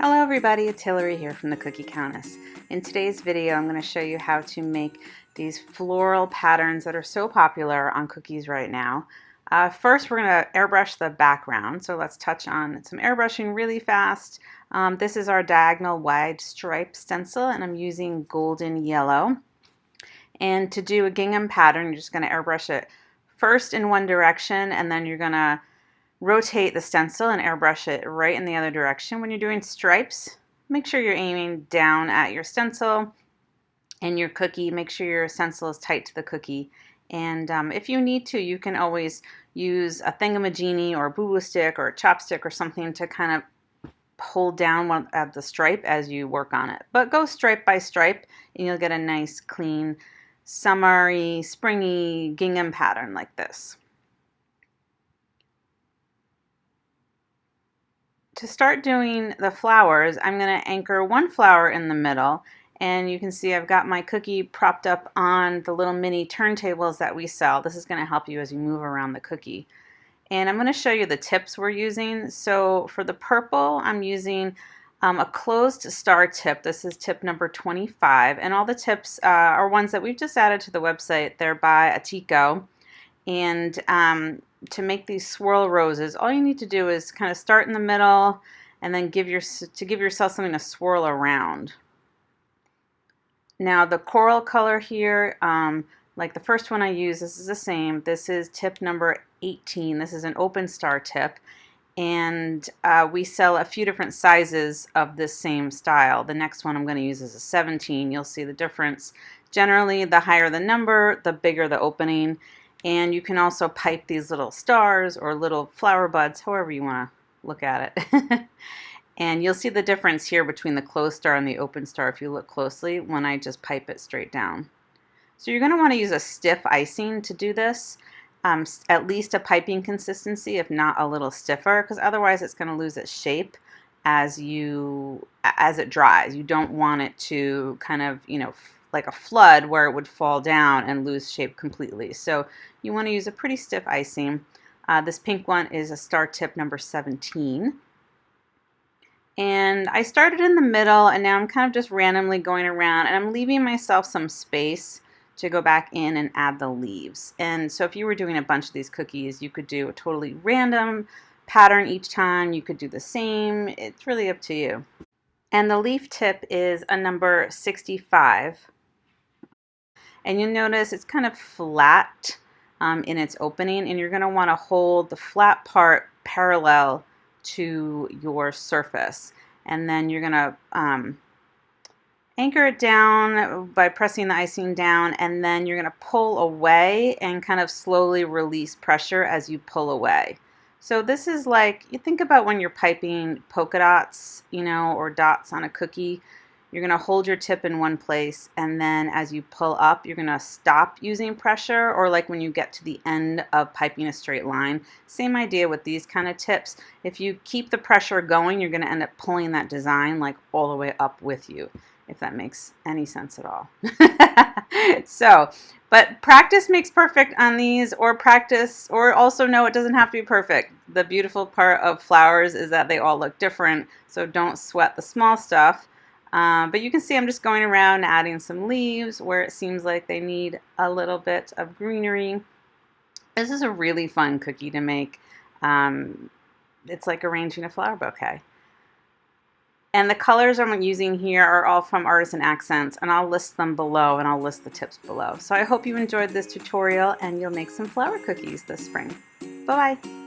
Hello everybody, it's Hillary here from the Cookie Countess. In today's video I'm going to show you how to make these floral patterns that are so popular on cookies right now. First we're going to airbrush the background, so let's touch on some airbrushing really fast. This is our diagonal wide stripe stencil and I'm using golden yellow. And to do a gingham pattern you're just going to airbrush it first in one direction and then you're going to rotate the stencil and airbrush it right in the other direction. When you're doing stripes, make sure you're aiming down at your stencil and your cookie. Make sure your stencil is tight to the cookie. And if you need to, you can always use a thingamajiggy or a boo-boo stick or a chopstick or something to kind of hold down one at the stripe as you work on it. But go stripe by stripe and you'll get a nice, clean, summery, springy gingham pattern like this. To start doing the flowers, I'm going to anchor one flower in the middle, and you can see I've got my cookie propped up on the little mini turntables that we sell. This is going to help you as you move around the cookie. And I'm going to show you the tips we're using. So for the purple, I'm using a closed star tip. This is tip number 25, and all the tips are ones that we've just added to the website. They're by Atico. And to make these swirl roses, all you need to do is kind of start in the middle and then give yourself something to swirl around. Now the coral color here, like the first one I used, this is the same. This is tip number 18. This is an open star tip. And we sell a few different sizes of this same style. The next one I'm going to use is a 17. You'll see the difference. Generally, the higher the number, the bigger the opening. And you can also pipe these little stars or little flower buds, however you want to look at it. And you'll see the difference here between the closed star and the open star if you look closely when I just pipe it straight down. So you're going to want to use a stiff icing to do this, at least a piping consistency, if not a little stiffer, because otherwise it's going to lose its shape as it dries. You don't want it to kind of, like a flood where it would fall down and lose shape completely. So you want to use a pretty stiff icing. This pink one is a star tip number 17. And I started in the middle and now I'm kind of just randomly going around and I'm leaving myself some space to go back in and add the leaves. And so if you were doing a bunch of these cookies, you could do a totally random pattern each time. You could do the same. It's really up to you. And the leaf tip is a number 65. And you'll notice it's kind of flat in its opening, and you're going to want to hold the flat part parallel to your surface. And then you're going to anchor it down by pressing the icing down, and then you're going to pull away and kind of slowly release pressure as you pull away. So this is like, you think about when you're piping polka dots, or dots on a cookie. You're going to hold your tip in one place, and then as you pull up, you're going to stop using pressure, or like when you get to the end of piping a straight line. Same idea with these kind of tips. If you keep the pressure going, you're going to end up pulling that design like all the way up with you, if that makes any sense at all. But practice makes perfect on these, or also know it doesn't have to be perfect. The beautiful part of flowers is that they all look different, so don't sweat the small stuff. But you can see I'm just going around adding some leaves where it seems like they need a little bit of greenery. This is a really fun cookie to make. It's like arranging a flower bouquet. And the colors I'm using here are all from Artisan Accents, and I'll list them below, and I'll list the tips below. So I hope you enjoyed this tutorial and you'll make some flower cookies this spring. Bye-bye.